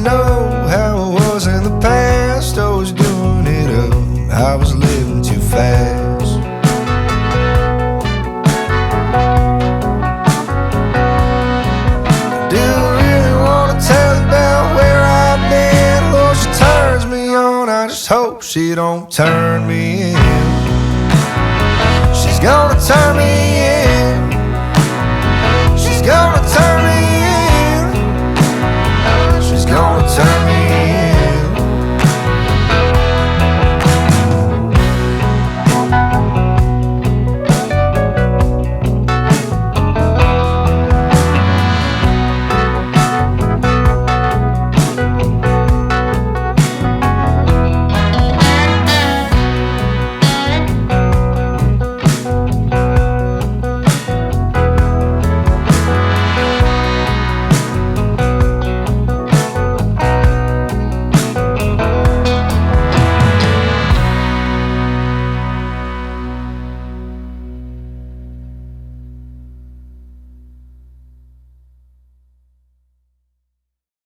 know how I was in the past, always doing it up. I was living too fast. Do I really want to tell you about where I've been? Lord, she turns me on, I just hope she don't turn me in. She's gonna turn me in. She's gonna turn